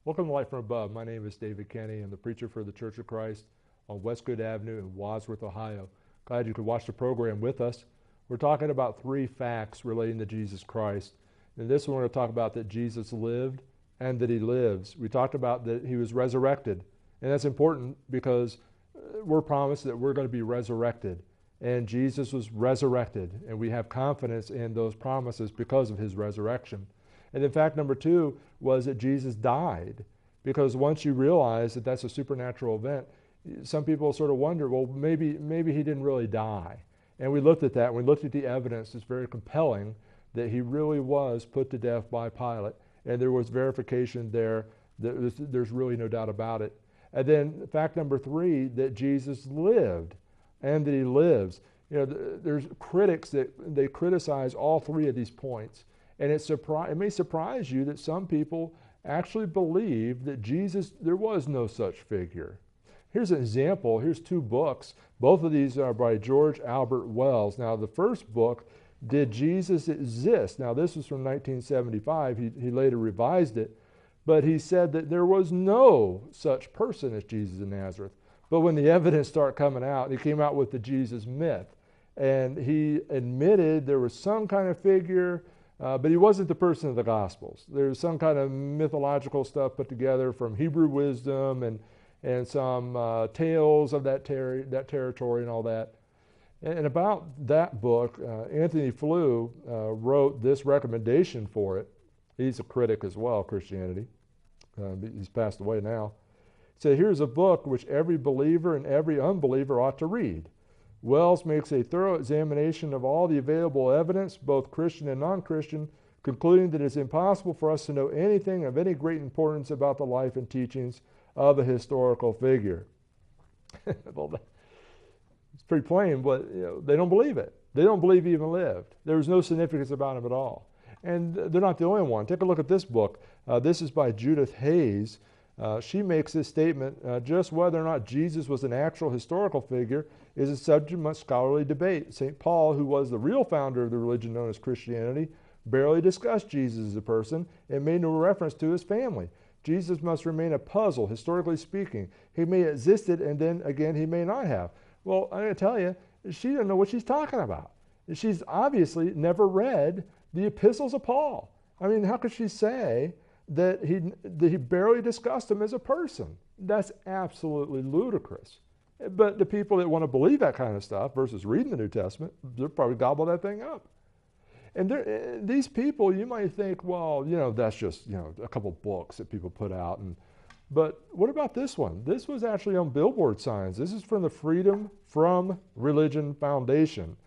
Welcome to Light from Above. My name is David Kenney. I'm the preacher for the Church of Christ on Westgood Avenue in Wadsworth, Ohio. Glad you could watch the program with us. We're talking about 3 facts relating to Jesus Christ. In this one, we're going to talk about that Jesus lived and that he lives. We talked about that he was resurrected. And that's important because we're promised that we're going to be resurrected. And Jesus was resurrected. And we have confidence in those promises because of his resurrection. And then fact number 2 was that Jesus died, because once you realize that that's a supernatural event, some people sort of wonder, well, maybe he didn't really die. And we looked at that, and we looked at the evidence. It's very compelling that he really was put to death by Pilate, and there was verification there. There's really no doubt about it. And then fact number 3, that Jesus lived and that he lives. You know, there's critics that they criticize all 3 of these points. And it may surprise you that some people actually believe that Jesus, there was no such figure. Here's an example. Here's 2 books. Both of these are by George Albert Wells. Now, the first book, Did Jesus Exist? Now, this was from 1975. He later revised it. But he said that there was no such person as Jesus of Nazareth. But when the evidence started coming out, he came out with the Jesus myth. And he admitted there was some kind of figure, but he wasn't the person of the Gospels. There's some kind of mythological stuff put together from Hebrew wisdom and some tales of that territory and all that. And about that book, Anthony Flew wrote this recommendation for it. He's a critic as well, Christianity. He's passed away now. He said, here's a book which every believer and every unbeliever ought to read. Wells makes a thorough examination of all the available evidence, both Christian and non-Christian, concluding that it is impossible for us to know anything of any great importance about the life and teachings of a historical figure. Well, it's pretty plain, but they don't believe it. They don't believe he even lived. There was no significance about him at all. And they're not the only one. Take a look at this book. This is by Judith Hayes. She makes this statement, just whether or not Jesus was an actual historical figure is a subject of much scholarly debate. St. Paul, who was the real founder of the religion known as Christianity, barely discussed Jesus as a person and made no reference to his family. Jesus must remain a puzzle, historically speaking. He may have existed, and then again, he may not have. Well, I'm going to tell you, she doesn't know what she's talking about. She's obviously never read the epistles of Paul. I mean, how could she say that he barely discussed him as a person? That's absolutely ludicrous. But the people that want to believe that kind of stuff versus reading the New Testament, they'll probably gobble that thing up. And these people, you might think, well, that's just, a couple books that people put out. But what about this one? This was actually on billboard signs. This is from the Freedom from Religion Foundation.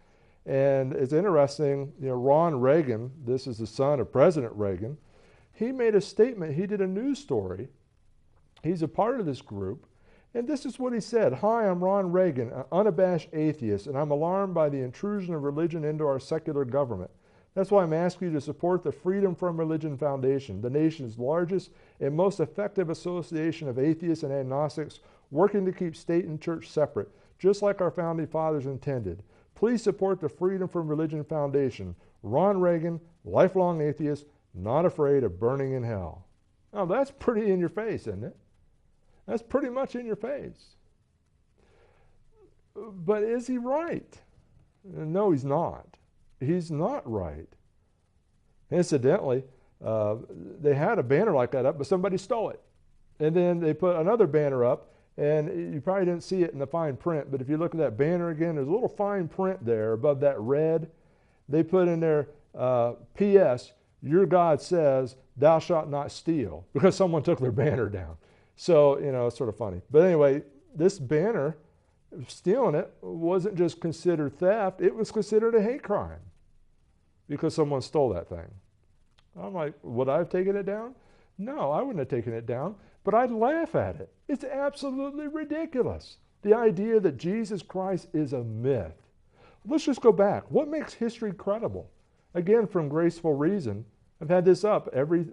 And it's interesting, Ron Reagan, this is the son of President Reagan, he made a statement. He did a news story. He's a part of this group. And this is what he said. Hi, I'm Ron Reagan, an unabashed atheist, and I'm alarmed by the intrusion of religion into our secular government. That's why I'm asking you to support the Freedom from Religion Foundation, the nation's largest and most effective association of atheists and agnostics working to keep state and church separate, just like our founding fathers intended. Please support the Freedom from Religion Foundation. Ron Reagan, lifelong atheist, not afraid of burning in hell. Now, that's pretty in your face, isn't it? That's pretty much in your face. But is he right? No, he's not. He's not right. Incidentally, they had a banner like that up, but somebody stole it. And then they put another banner up, and you probably didn't see it in the fine print, but if you look at that banner again, there's a little fine print there above that red. They put in there, P.S., your God says, thou shalt not steal, because someone took their banner down. So, it's sort of funny. But anyway, this banner, stealing it, wasn't just considered theft, it was considered a hate crime because someone stole that thing. I'm like, would I have taken it down? No, I wouldn't have taken it down, but I'd laugh at it. It's absolutely ridiculous. The idea that Jesus Christ is a myth. Let's just go back. What makes history credible? Again, from Graceful Reason, I've had this up every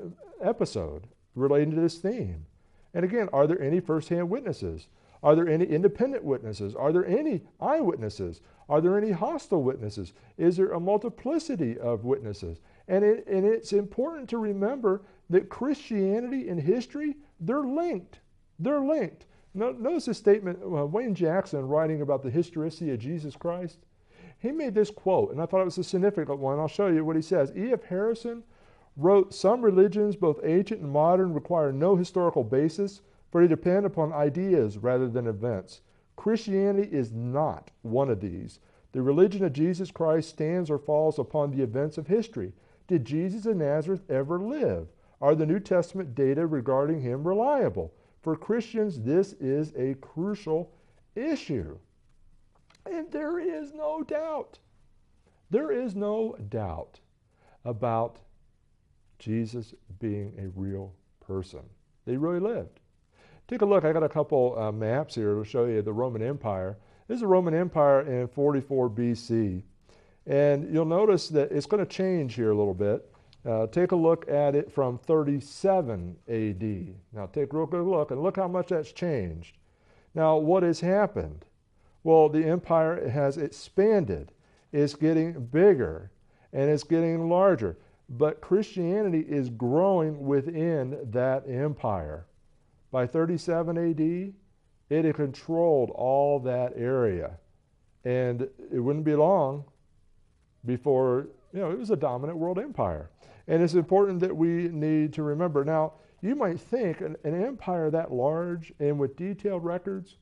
episode relating to this theme. And again, are there any first-hand witnesses? Are there any independent witnesses? Are there any eyewitnesses? Are there any hostile witnesses? Is there a multiplicity of witnesses? And it's important to remember that Christianity and history, they're linked. They're linked. Notice this statement, Wayne Jackson, writing about the historicity of Jesus Christ. He made this quote, and I thought it was a significant one. I'll show you what he says. E.F. Harrison wrote, "Some religions, both ancient and modern, require no historical basis, for they depend upon ideas rather than events. Christianity is not one of these. The religion of Jesus Christ stands or falls upon the events of history. Did Jesus of Nazareth ever live? Are the New Testament data regarding him reliable? For Christians, this is a crucial issue." And there is no doubt about Jesus being a real person. He really lived. Take a look. I got a couple maps here to show you the Roman Empire. This is the Roman Empire in 44 BC. And you'll notice that it's going to change here a little bit. Take a look at it from 37 AD. Now take a real good look, and look how much that's changed. Now what has happened? Well, the empire has expanded. It's getting bigger, and it's getting larger. But Christianity is growing within that empire. By 37 AD, it had controlled all that area. And it wouldn't be long before, it was a dominant world empire. And it's important that we need to remember. Now, you might think an empire that large and with detailed records,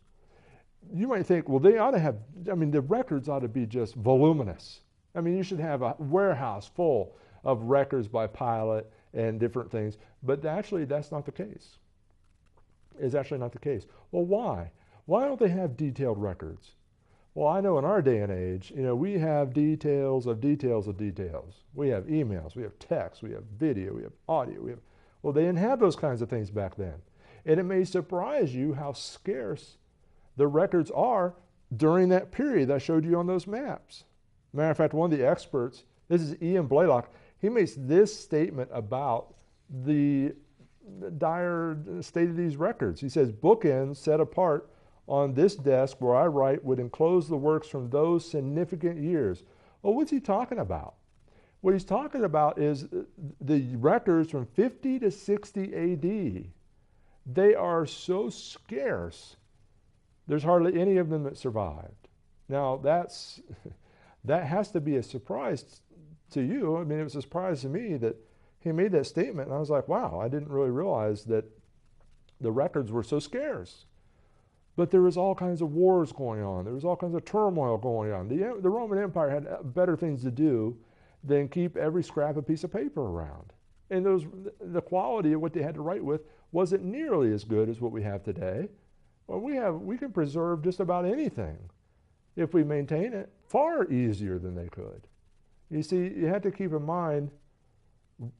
you might think, well, they ought to have, the records ought to be just voluminous. You should have a warehouse full of records by Pilate and different things. But actually, that's not the case. It's actually not the case. Well, why? Why don't they have detailed records? Well, I know in our day and age, we have details of details of details. We have emails, we have text, we have video, we have audio. Well, they didn't have those kinds of things back then. And it may surprise you how scarce the records are during that period I showed you on those maps. Matter of fact, one of the experts, this is Ian Blaylock, he makes this statement about the dire state of these records. He says, "Bookends set apart on this desk where I write would enclose the works from those significant years." Well, what's he talking about? What he's talking about is the records from 50 to 60 AD. They are so scarce, there's hardly any of them that survived. Now, that has to be a surprise to you. It was a surprise to me that he made that statement, and I was like, wow, I didn't really realize that the records were so scarce. But there was all kinds of wars going on. There was all kinds of turmoil going on. The Roman Empire had better things to do than keep every scrap of piece of paper around. And the quality of what they had to write with wasn't nearly as good as what we have today. Well, we can preserve just about anything if we maintain it far easier than they could. You see, you have to keep in mind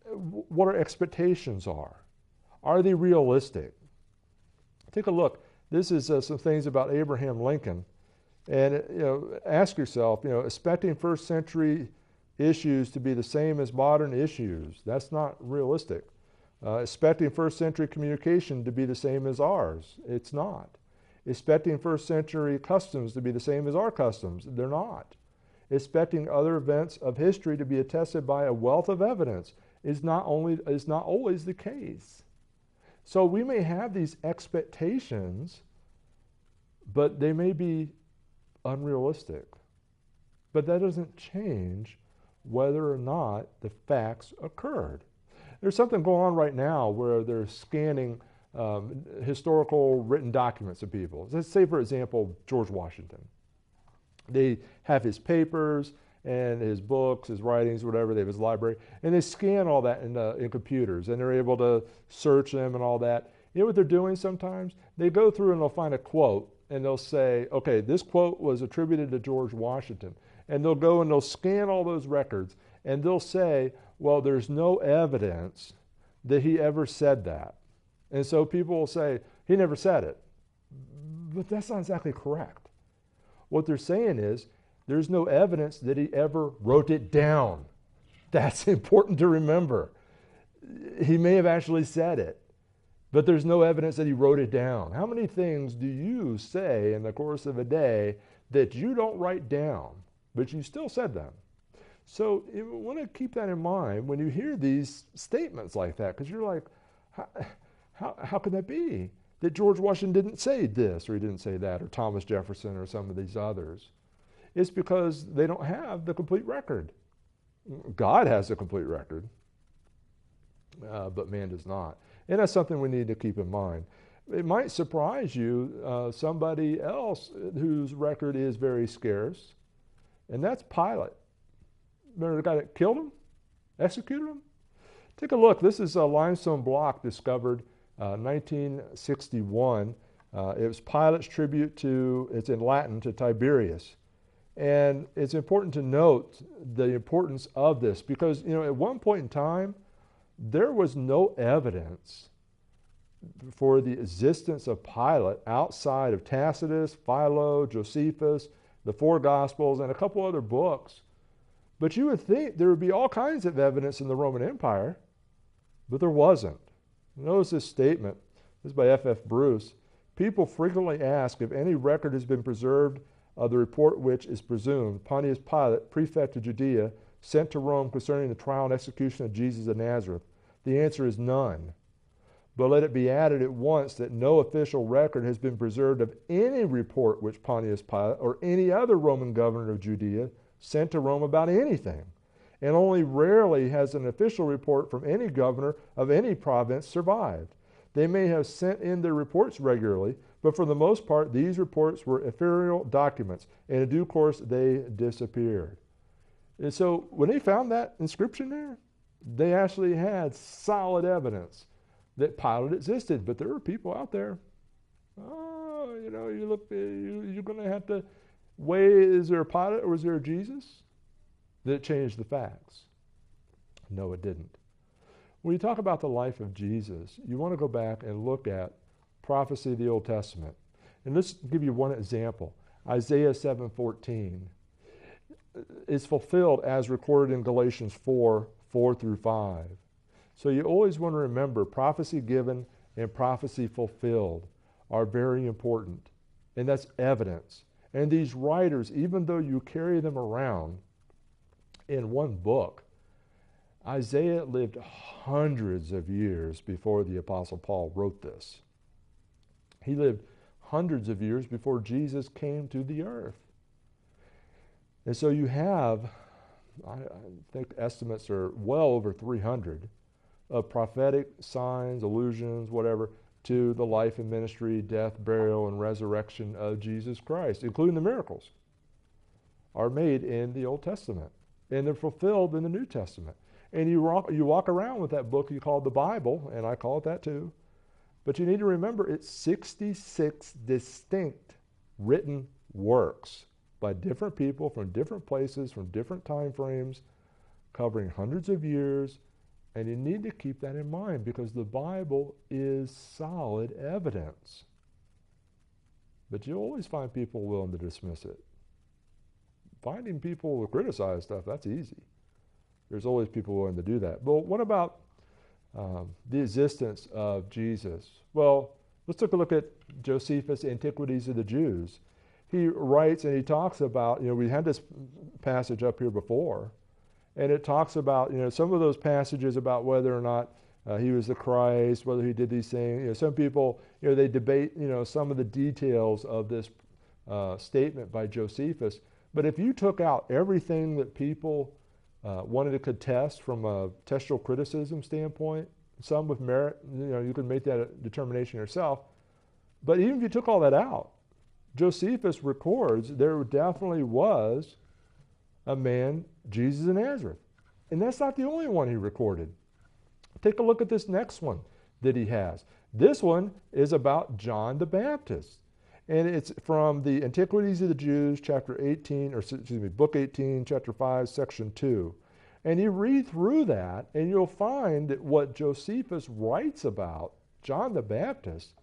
what our expectations are. Are they realistic? Take a look. This is some things about Abraham Lincoln. And ask yourself, expecting first century issues to be the same as modern issues, that's not realistic. Expecting first century communication to be the same as ours, it's not. Expecting first century customs to be the same as our customs, they're not. Expecting other events of history to be attested by a wealth of evidence is not always the case. So we may have these expectations, but they may be unrealistic. But that doesn't change whether or not the facts occurred. There's something going on right now where they're scanning historical written documents of people. Let's say, for example, George Washington. They have his papers and his books, his writings, whatever, they have his library, and they scan all that in computers, and they're able to search them and all that. You know what they're doing sometimes? They go through and they'll find a quote, and they'll say, okay, this quote was attributed to George Washington. And they'll go and they'll scan all those records, and they'll say, well, there's no evidence that he ever said that. And so people will say, he never said it. But that's not exactly correct. What they're saying is, there's no evidence that he ever wrote it down. That's important to remember. He may have actually said it, but there's no evidence that he wrote it down. How many things do you say in the course of a day that you don't write down, but you still said them? So you want to keep that in mind when you hear these statements like that, because you're like, how could that be? That George Washington didn't say this, or he didn't say that, or Thomas Jefferson, or some of these others. It's because they don't have the complete record. God has the complete record, but man does not. And that's something we need to keep in mind. It might surprise you, somebody else whose record is very scarce, and that's Pilate. Remember the guy that killed him, executed him? Take a look. This is a limestone block discovered 1961. It was Pilate's tribute to, it's in Latin, to Tiberius. And it's important to note the importance of this because, at one point in time, there was no evidence for the existence of Pilate outside of Tacitus, Philo, Josephus, the four Gospels, and a couple other books. But you would think there would be all kinds of evidence in the Roman Empire, but there wasn't. Notice this statement. This is by F. Bruce. People frequently ask if any record has been preserved of the report which is presumed Pontius Pilate, prefect of Judea, sent to Rome concerning the trial and execution of Jesus of Nazareth. The answer is none. But let it be added at once that no official record has been preserved of any report which Pontius Pilate or any other Roman governor of Judea sent to Rome about anything. And only rarely has an official report from any governor of any province survived. They may have sent in their reports regularly, but for the most part, these reports were ephemeral documents, and in due course, they disappeared. And so when they found that inscription there, they actually had solid evidence that Pilate existed, but there were people out there. Oh, you're going to have to weigh, is there a Pilate or is there a Jesus? Did it change the facts? No, it didn't. When you talk about the life of Jesus, you want to go back and look at prophecy of the Old Testament. And let's give you one example. Isaiah 7:14 is fulfilled as recorded in Galatians 4:4-5. So you always want to remember prophecy given and prophecy fulfilled are very important. And that's evidence. And these writers, even though you carry them around in one book, Isaiah lived hundreds of years before the Apostle Paul wrote this. He lived hundreds of years before Jesus came to the earth. And so you have, I think estimates are well over 300 of prophetic signs, allusions, whatever, to the life and ministry, death, burial, and resurrection of Jesus Christ, including the miracles, are made in the Old Testament. And they're fulfilled in the New Testament. And you walk around with that book you call the Bible, and I call it that too. But you need to remember it's 66 distinct written works by different people from different places, from different time frames, covering hundreds of years. And you need to keep that in mind because the Bible is solid evidence. But you'll always find people willing to dismiss it. Finding people who criticize stuff, that's easy. There's always people willing to do that. But what about the existence of Jesus? Well, let's take a look at Josephus' Antiquities of the Jews. He writes and he talks about, we had this passage up here before, and it talks about, some of those passages about whether or not he was the Christ, whether he did these things. Some people, they debate, some of the details of this statement by Josephus. But if you took out everything that people wanted to contest from a textual criticism standpoint, some with merit, you can make that determination yourself. But even if you took all that out, Josephus records there definitely was a man, Jesus of Nazareth. And that's not the only one he recorded. Take a look at this next one that he has. This one is about John the Baptist. And it's from the Antiquities of the Jews, book 18, chapter 5, section 2. And you read through that, and you'll find that what Josephus writes about John the Baptist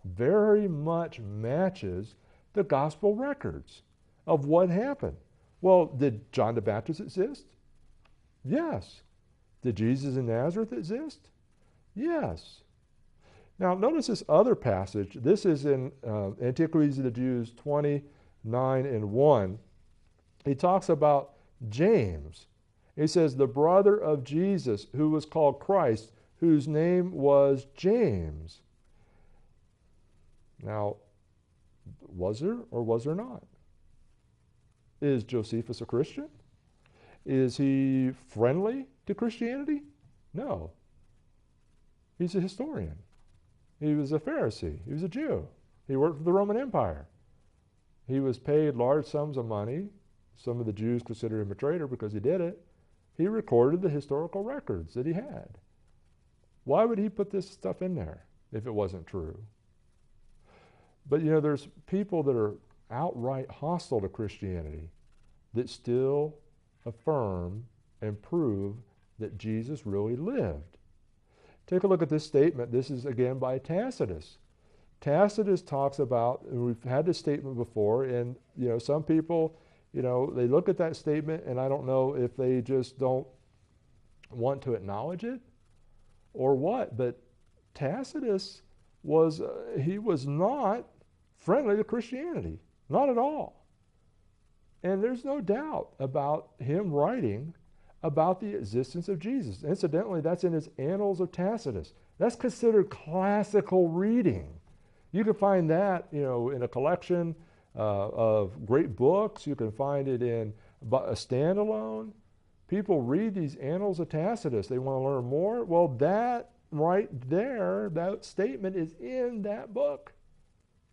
very much matches the gospel records of what happened. Well, did John the Baptist exist? Yes. Did Jesus in Nazareth exist? Yes. Now, notice this other passage. This is in Antiquities of the Jews 29:1. He talks about James. He says, the brother of Jesus, who was called Christ, whose name was James. Now, was there or was there not? Is Josephus a Christian? Is he friendly to Christianity? No. He's a historian. He was a Pharisee. He was a Jew. He worked for the Roman Empire. He was paid large sums of money. Some of the Jews considered him a traitor because he did it. He recorded the historical records that he had. Why would he put this stuff in there if it wasn't true? But there's people that are outright hostile to Christianity that still affirm and prove that Jesus really lived. Take a look at this statement. This is again by Tacitus. Tacitus talks about, and we've had this statement before, and some people, they look at that statement, and I don't know if they just don't want to acknowledge it or what, but Tacitus he was not friendly to Christianity, not at all. And there's no doubt about him writing about the existence of Jesus. Incidentally, that's in his Annals of Tacitus. That's considered classical reading. You can find that, in a collection of great books. You can find it in a standalone. People read these Annals of Tacitus. They want to learn more. Well, that right there, that statement is in that book.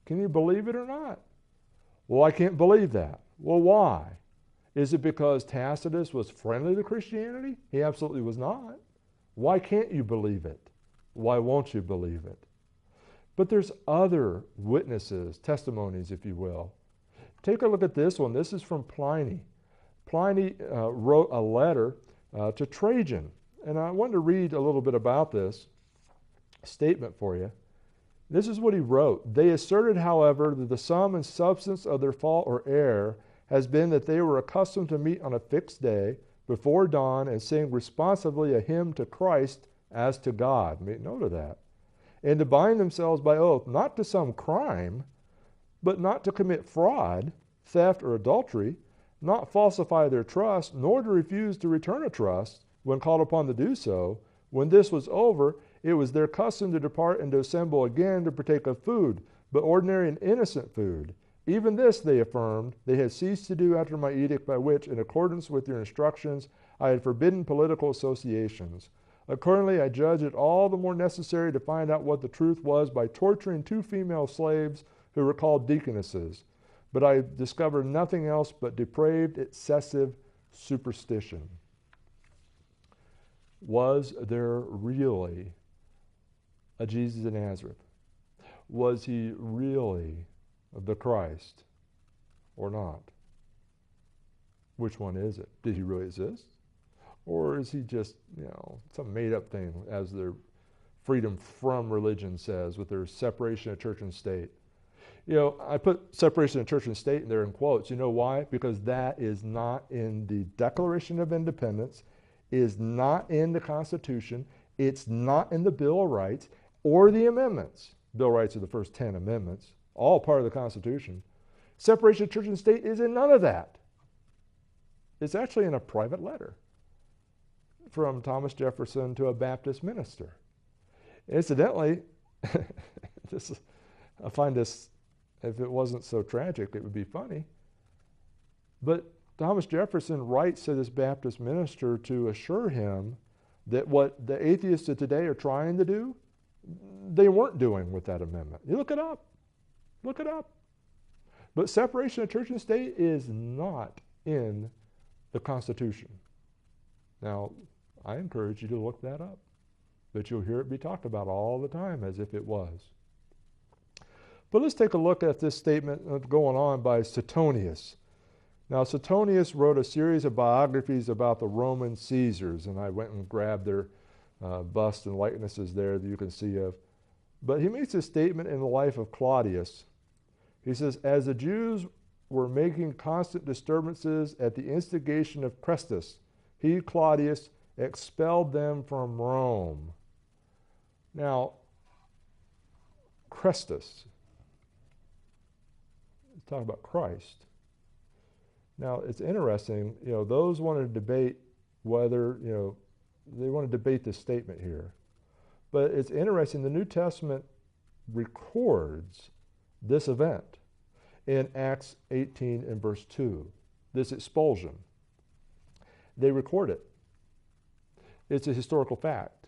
Can you believe it or not? Well, I can't believe that. Well, why? Is it because Tacitus was friendly to Christianity? He absolutely was not. Why can't you believe it? Why won't you believe it? But there's other witnesses, testimonies, if you will. Take a look at this one. This is from Pliny. Pliny wrote a letter to Trajan. And I wanted to read a little bit about this statement for you. This is what he wrote. They asserted, however, that the sum and substance of their fault or error has been that they were accustomed to meet on a fixed day before dawn and sing responsively a hymn to Christ as to God. Make note of that. And to bind themselves by oath not to some crime, but not to commit fraud, theft, or adultery, not falsify their trust, nor to refuse to return a trust when called upon to do so. When this was over, it was their custom to depart and to assemble again to partake of food, but ordinary and innocent food. Even this, they affirmed, they had ceased to do after my edict by which, in accordance with your instructions, I had forbidden political associations. Accordingly, I judged it all the more necessary to find out what the truth was by torturing 2 female slaves who were called deaconesses. But I discovered nothing else but depraved, excessive superstition. Was there really a Jesus of Nazareth? Was he really the Christ or not? Which one is it? Did he really exist? Or is he just, some made-up thing, as their freedom from religion says, with their separation of church and state? I put separation of church and state in there in quotes. You know why? Because that is not in the Declaration of Independence, is not in the Constitution, it's not in the Bill of Rights or the amendments. Bill of Rights are the first 10 amendments, all part of the Constitution. Separation of church and state is in none of that. It's actually in a private letter from Thomas Jefferson to a Baptist minister. Incidentally, I find this, if it wasn't so tragic, it would be funny. But Thomas Jefferson writes to this Baptist minister to assure him that what the atheists of today are trying to do, they weren't doing with that amendment. You look it up. Look it up. But separation of church and state is not in the Constitution. Now, I encourage you to look that up. But you'll hear it be talked about all the time as if it was. But let's take a look at this statement going on by Suetonius. Now, Suetonius wrote a series of biographies about the Roman Caesars, and I went and grabbed their busts and likenesses there that you can see of. But he makes a statement in the life of Claudius. He says, as the Jews were making constant disturbances at the instigation of Chrestus, he, Claudius, expelled them from Rome. Now, Chrestus, let's talk about Christ. Now, it's interesting, those wanted to debate whether, they want to debate this statement here. But it's interesting, the New Testament records this event in Acts 18 and verse 2, this expulsion. They record it. It's a historical fact.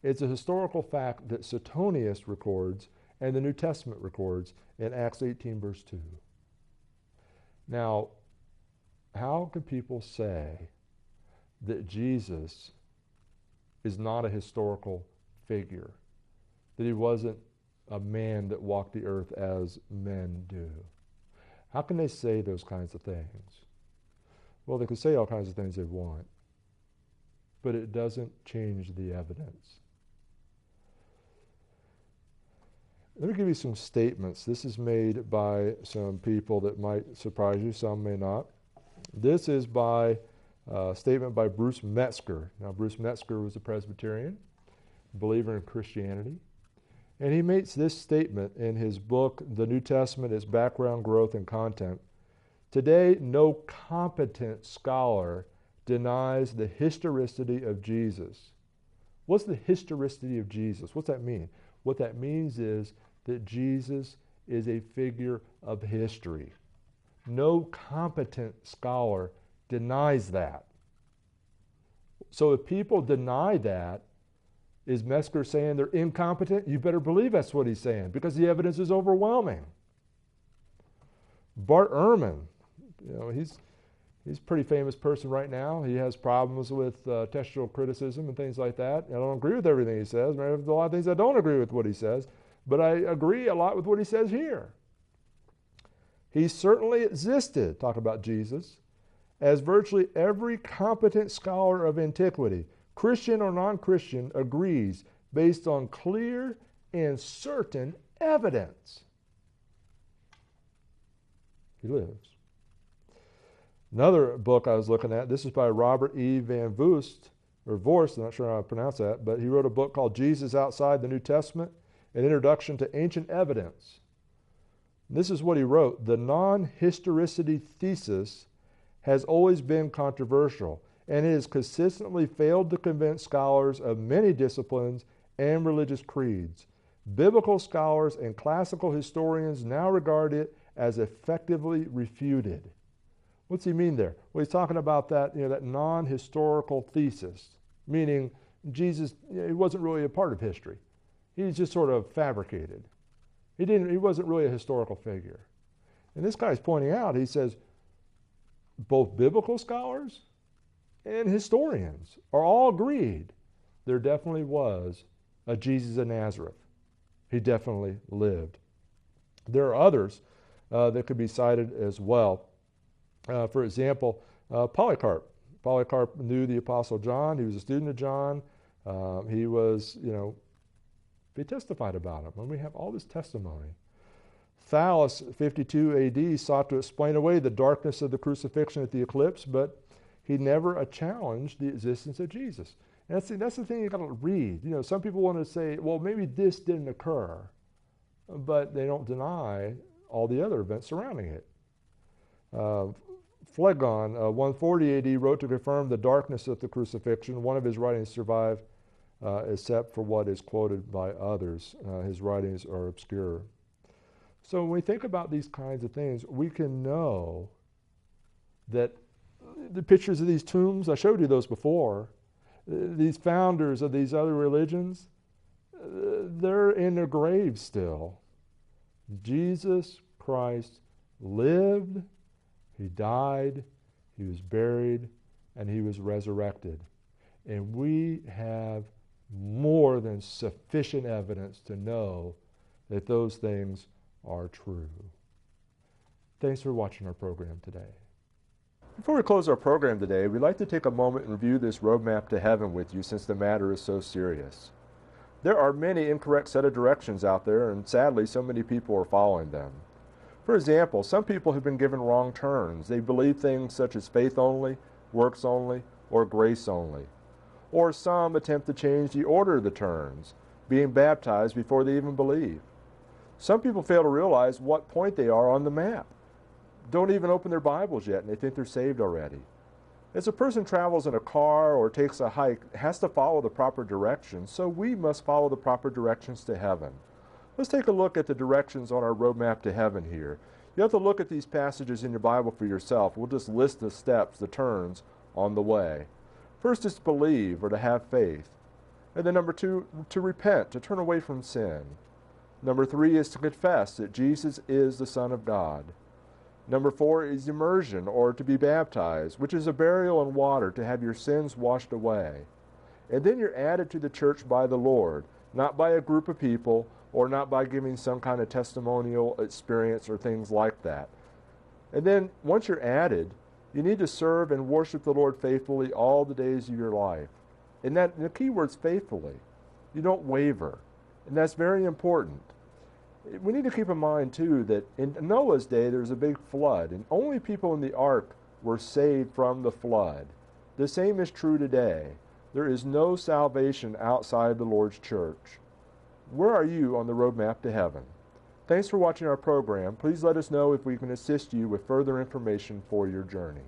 It's a historical fact that Suetonius records and the New Testament records in Acts 18 verse 2. Now, how can people say that Jesus is not a historical figure, that he wasn't a man that walked the earth as men do? How can they say those kinds of things? Well, they can say all kinds of things they want, but it doesn't change the evidence. Let me give you some statements. This is made by some people that might surprise you, some may not. This is by a statement by Bruce Metzger. Now, Bruce Metzger was a Presbyterian, believer in Christianity. And he makes this statement in his book, The New Testament, Its Background, Growth, and Content. Today, no competent scholar denies the historicity of Jesus. What's the historicity of Jesus? What's that mean? What that means is that Jesus is a figure of history. No competent scholar denies that. So if people deny that, is Metzger saying they're incompetent? You better believe that's what he's saying, because the evidence is overwhelming. Bart Ehrman, he's a pretty famous person right now. He has problems with textual criticism and things like that. I don't agree with everything he says. There's a lot of things I don't agree with what he says, but I agree a lot with what he says here. He certainly existed, talk about Jesus, as virtually every competent scholar of antiquity, Christian or non-Christian, agrees based on clear and certain evidence. He lives. Another book I was looking at, this is by Robert E. Van Voest, or Vorst, I'm not sure how to pronounce that, but he wrote a book called Jesus Outside the New Testament, an introduction to ancient evidence. And this is what he wrote: the non-historicity thesis has always been controversial, and it has consistently failed to convince scholars of many disciplines and religious creeds. Biblical scholars and classical historians now regard it as effectively refuted. What's he mean there? Well, he's talking about that, that non-historical thesis, meaning Jesus, he wasn't really a part of history. He's just sort of fabricated. He wasn't really a historical figure. And this guy's pointing out, he says, both biblical scholars and historians are all agreed there definitely was a Jesus of Nazareth. He definitely lived. There are others that could be cited as well. For example, Polycarp. Polycarp knew the Apostle John. He was a student of John. He was, they testified about him. And we have all this testimony. Thalis, 52 AD, sought to explain away the darkness of the crucifixion at the eclipse, but he never challenged the existence of Jesus. And that's the thing you got to read. Some people want to say, well, maybe this didn't occur, but they don't deny all the other events surrounding it. Phlegon, 140 AD, wrote to confirm the darkness of the crucifixion. One of his writings survive, except for what is quoted by others. His writings are obscure. So when we think about these kinds of things, we can know that the pictures of these tombs, I showed you those before, these founders of these other religions, they're in their graves still. Jesus Christ lived, he died, he was buried, and he was resurrected. And we have more than sufficient evidence to know that those things are true. Thanks for watching our program today. Before we close our program today, we'd like to take a moment and review this roadmap to heaven with you, since the matter is so serious. There are many incorrect set of directions out there, and sadly so many people are following them. For example, some people have been given wrong turns. They believe things such as faith only, works only, or grace only. Or some attempt to change the order of the turns, being baptized before they even believe. Some people fail to realize what point they are on the map. Don't even open their Bibles yet, and they think they're saved already. As a person travels in a car or takes a hike, it has to follow the proper directions, so we must follow the proper directions to heaven. Let's take a look at the directions on our roadmap to heaven here. You have to look at these passages in your Bible for yourself. We'll just list the steps, the turns on the way. First is to believe or to have faith. And then number 2, to repent, to turn away from sin. Number 3 is to confess that Jesus is the Son of God. Number 4 is immersion, or to be baptized, which is a burial in water to have your sins washed away. And then you're added to the church by the Lord, not by a group of people, or not by giving some kind of testimonial experience or things like that. And then once you're added, you need to serve and worship the Lord faithfully all the days of your life. And that the key word's faithfully. You don't waver. And that's very important. We need to keep in mind, too, that in Noah's day there was a big flood, and only people in the ark were saved from the flood. The same is true today. There is no salvation outside the Lord's church. Where are you on the roadmap to heaven? Thanks for watching our program. Please let us know if we can assist you with further information for your journey.